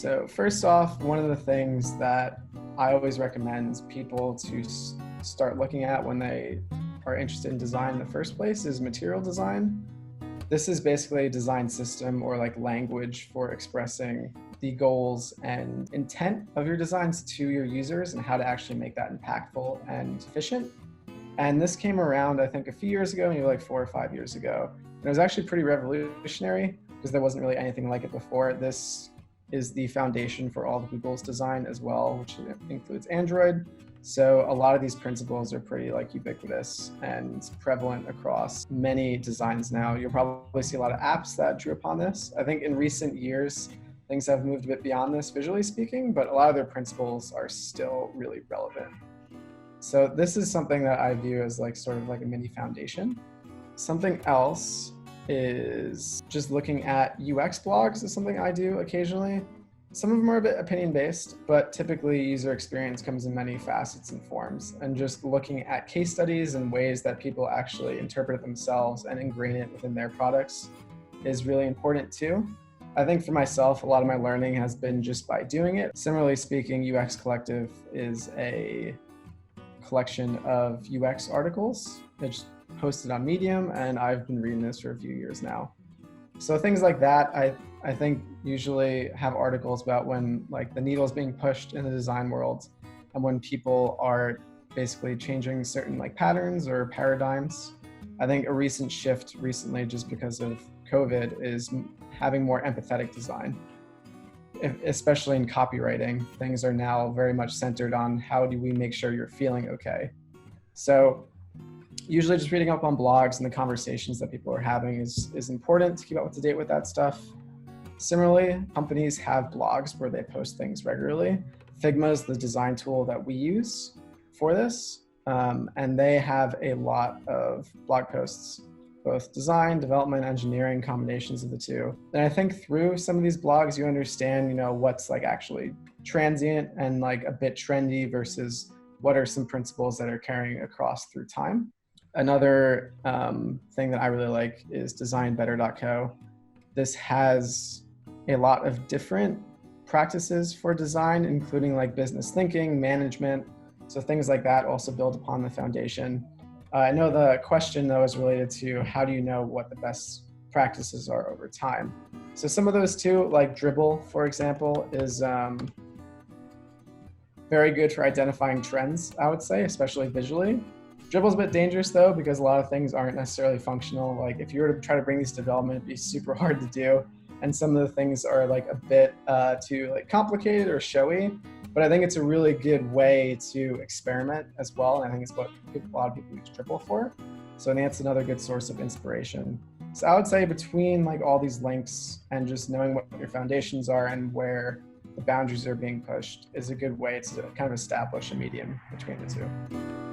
So first off, one of the things that I always recommend people to start looking at when they are interested in design in the first place is material design. This is basically a design system or like language for expressing the goals and intent of your designs to your users and how to actually make that impactful and efficient. And this came around, I think, a few years ago, maybe like 4 or 5 years ago. And it was actually pretty revolutionary because there wasn't really anything like it before. This is the foundation for all of Google's design as well, which includes Android. So a lot of these principles are pretty like ubiquitous and prevalent across many designs now. You'll probably see a lot of apps that drew upon this. I think in recent years, things have moved a bit beyond this, visually speaking, but a lot of their principles are still really relevant. So this is something that I view as like sort of like a mini foundation. Something else is just looking at UX blogs is something I do occasionally. Some of them are a bit opinion-based, but typically user experience comes in many facets and forms. And just looking at case studies and ways that people actually interpret it themselves and ingrain it within their products is really important too. I think for myself, a lot of my learning has been just by doing it. Similarly speaking, UX Collective is a collection of UX articles. It's posted on Medium, and I've been reading this for a few years now. So things like that, I think usually have articles about when like the needle is being pushed in the design world and when people are basically changing certain like patterns or paradigms. I think a recent shift recently, just because of COVID, is having more empathetic design. Especially in copywriting, things are now very much centered on how do we make sure you're feeling okay. So usually just reading up on blogs and the conversations that people are having is important to keep up to date with that stuff. Similarly, companies have blogs where they post things regularly. Figma is the design tool that we use for this, and they have a lot of blog posts, both design, development, engineering, combinations of the two. And I think through some of these blogs, you understand, what's like actually transient and like a bit trendy versus what are some principles that are carrying across through time. Another thing that I really like is designbetter.co. This has a lot of different practices for design, including like business thinking, management. So things like that also build upon the foundation. I know the question though is related to how do you know what the best practices are over time? So some of those too, like Dribble, for example, is very good for identifying trends, I would say, especially visually. Dribble's a bit dangerous though, because a lot of things aren't necessarily functional. Like if you were to try to bring these to development, it'd be super hard to do. And some of the things are like a bit too like complicated or showy. But I think it's a really good way to experiment as well. And I think it's what a lot of people use Dribble for. So I think that's another good source of inspiration. So I would say between like all these links and just knowing what your foundations are and where the boundaries are being pushed is a good way to kind of establish a medium between the two.